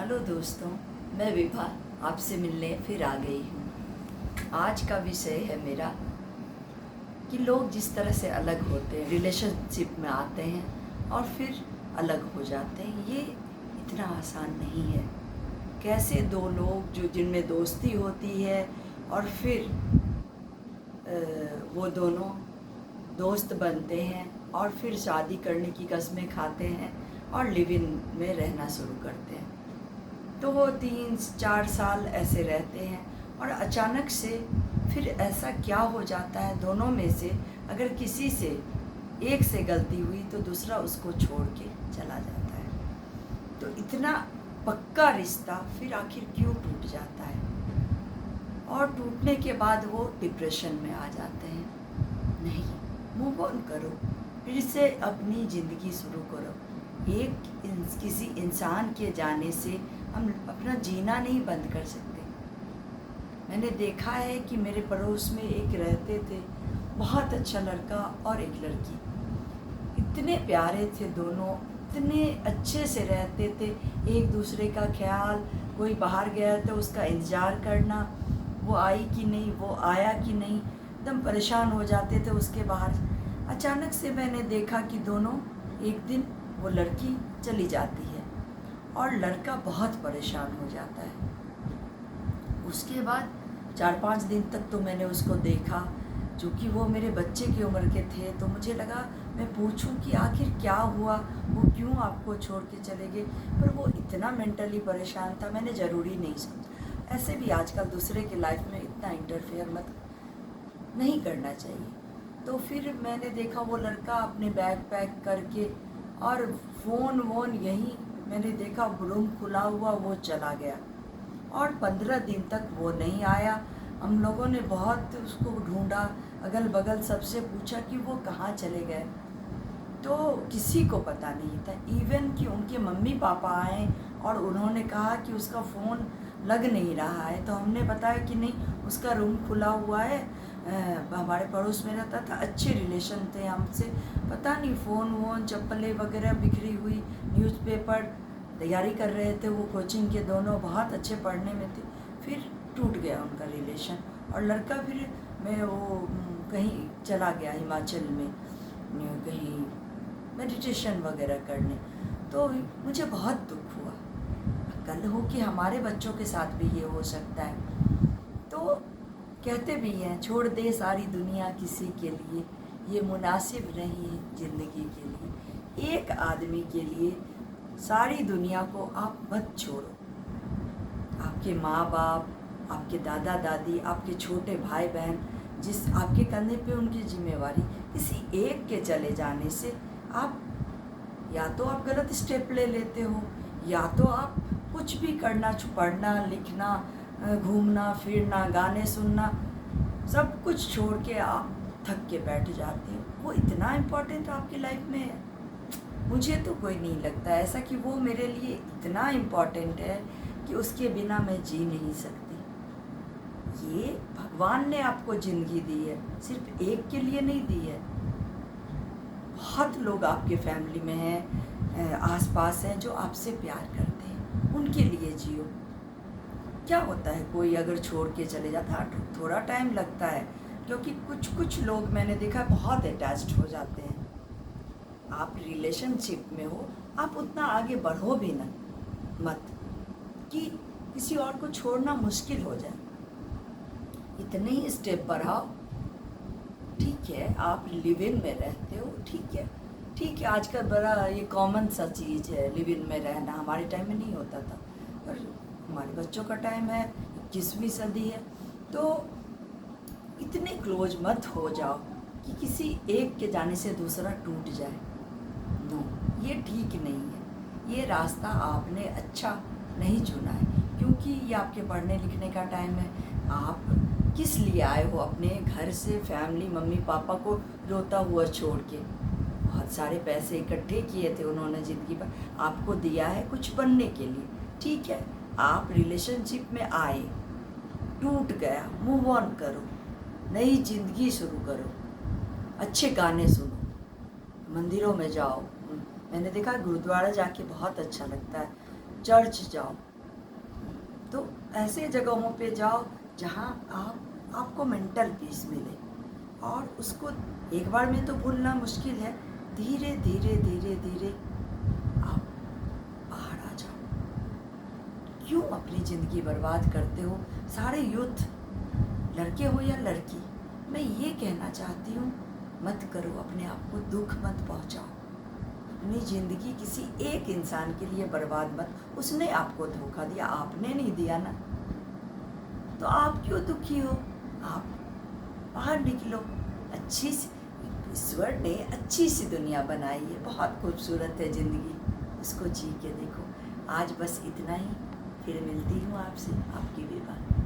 Hello दोस्तों, मैं विभा आपसे मिलने फिर आ गई हूँ। आज का विषय है मेरा कि लोग जिस तरह से अलग होते हैं, रिलेशनशिप में आते हैं और फिर अलग हो जाते हैं, ये इतना आसान नहीं है। कैसे दो लोग जो जिनमें दोस्ती होती है और फिर वो दोनों दोस्त बनते हैं और फिर शादी करने की कस्में खाते हैं और लिव इन में रहना शुरू करते हैं। तो वो 3-4 साल ऐसे रहते हैं और अचानक से फिर ऐसा क्या हो जाता है दोनों में से, अगर किसी से एक से गलती हुई तो दूसरा उसको छोड़ के चला जाता है। तो इतना पक्का रिश्ता फिर आखिर क्यों टूट जाता है? और टूटने के बाद वो डिप्रेशन में आ जाते हैं। नहीं, मूव ऑन करो, फिर से अपनी ज़िंदगी शुरू करो। किसी इंसान के जाने से हम अपना जीना नहीं बंद कर सकते। मैंने देखा है कि मेरे पड़ोस में एक रहते थे, बहुत अच्छा लड़का और एक लड़की, इतने प्यारे थे दोनों, इतने अच्छे से रहते थे, एक दूसरे का ख्याल, कोई बाहर गया तो उसका इंतज़ार करना, वो आई कि नहीं, वो आया कि नहीं, एकदम परेशान हो जाते थे उसके बाहर। अचानक से मैंने देखा कि दोनों, एक दिन वो लड़की चली जाती है और लड़का बहुत परेशान हो जाता है। उसके बाद 4-5 दिन तक तो मैंने उसको देखा, चूँकि वो मेरे बच्चे की उम्र के थे, तो मुझे लगा मैं पूछूं कि आखिर क्या हुआ, वो क्यों आपको छोड़ के चले गए। पर वो इतना मेंटली परेशान था, मैंने ज़रूरी नहीं समझा। ऐसे भी आजकल दूसरे की लाइफ में इतना इंटरफेयर मत नहीं करना चाहिए। तो फिर मैंने देखा वो लड़का अपने बैग पैक करके और फ़ोन वोन यहीं मैंने देखा रूम खुला हुआ, वो चला गया और 15 दिन तक वो नहीं आया। हम लोगों ने बहुत उसको ढूंढा, अगल बगल सबसे पूछा कि वो कहाँ चले गए, तो किसी को पता नहीं था। इवन कि उनके मम्मी पापा आए और उन्होंने कहा कि उसका फ़ोन लग नहीं रहा है, तो हमने बताया कि नहीं, उसका रूम खुला हुआ है, हमारे पड़ोस में रहता था, अच्छे रिलेशन थे हमसे, पता नहीं फ़ोन वोन चप्पलें वगैरह बिखरी हुई, न्यूज़पेपर तैयारी कर रहे थे, वो कोचिंग के दोनों बहुत अच्छे पढ़ने में थे। फिर टूट गया उनका रिलेशन और लड़का फिर वो कहीं चला गया हिमाचल में, कहीं मेडिटेशन वगैरह करने। तो मुझे बहुत दुख हुआ। कल हो कि हमारे बच्चों के साथ भी ये हो सकता है। तो कहते भी हैं, छोड़ दे सारी दुनिया किसी के लिए, ये मुनासिब नहीं है ज़िंदगी के लिए। एक आदमी के लिए सारी दुनिया को आप मत छोड़ो। आपके माँ बाप, आपके दादा दादी, आपके छोटे भाई बहन, जिस आपके कंधे पे उनकी जिम्मेवारी, किसी एक के चले जाने से आप या तो आप गलत स्टेप ले लेते हो, या तो आप कुछ भी करना, पढ़ना लिखना, घूमना फिरना, गाने सुनना, सब कुछ छोड़ के आप थक के बैठ जाते हो। वो इतना इम्पोर्टेंट आपकी लाइफ में है? मुझे तो कोई नहीं लगता ऐसा कि वो मेरे लिए इतना इम्पोर्टेंट है कि उसके बिना मैं जी नहीं सकती। ये भगवान ने आपको ज़िंदगी दी है, सिर्फ एक के लिए नहीं दी है। बहुत लोग आपके फैमिली में हैं, आसपास हैं, जो आपसे प्यार करते हैं, उनके लिए जियो। क्या होता है, कोई अगर छोड़ के चले जाता है, थोड़ा टाइम लगता है, क्योंकि कुछ लोग मैंने देखा बहुत अटैच्ड हो जाते हैं। आप रिलेशनशिप में हो, आप उतना आगे बढ़ो भी ना मत कि किसी और को छोड़ना मुश्किल हो जाए। इतने ही स्टेप बढ़ाओ। ठीक है, आप लिव इन में रहते हो, ठीक है, आजकल बड़ा ये कॉमन सा चीज़ है लिव इन में रहना। हमारे टाइम में नहीं होता था, पर हमारे बच्चों का टाइम है, 21वीं सदी है। तो इतने क्लोज मत हो जाओ कि किसी एक के जाने से दूसरा टूट जाए। नो, ये ठीक नहीं है। ये रास्ता आपने अच्छा नहीं चुना है, क्योंकि ये आपके पढ़ने लिखने का टाइम है। आप किस लिए आए हो अपने घर से, फैमिली, मम्मी पापा को रोता हुआ छोड़ के? बहुत सारे पैसे इकट्ठे किए थे उन्होंने ज़िंदगी पर, आपको दिया है कुछ बनने के लिए। ठीक है, आप रिलेशनशिप में आए, टूट गया, मूव ऑन करो, नई ज़िंदगी शुरू करो, अच्छे गाने सुनो, मंदिरों में जाओ। मैंने देखा गुरुद्वारा जाके बहुत अच्छा लगता है, चर्च जाओ, तो ऐसे जगहों पे जाओ जहाँ आपको मेंटल पीस मिले, और उसको एक बार में तो भूलना मुश्किल है। धीरे धीरे धीरे धीरे आप बाहर आ जाओ। क्यों अपनी ज़िंदगी बर्बाद करते हो? सारे यूथ, लड़के हो या लड़की, मैं ये कहना चाहती हूँ, मत करो, अपने आप को दुख मत पहुँचाओ। अपनी ज़िंदगी किसी एक इंसान के लिए बर्बाद मत। उसने आपको धोखा दिया, आपने नहीं दिया ना, तो आप क्यों दुखी हो? आप बाहर निकलो। अच्छी सी, ईश्वर ने अच्छी सी दुनिया बनाई है, बहुत खूबसूरत है ज़िंदगी, उसको जी के देखो। आज बस इतना ही, फिर मिलती हूँ आपसे, आपकी विवाह।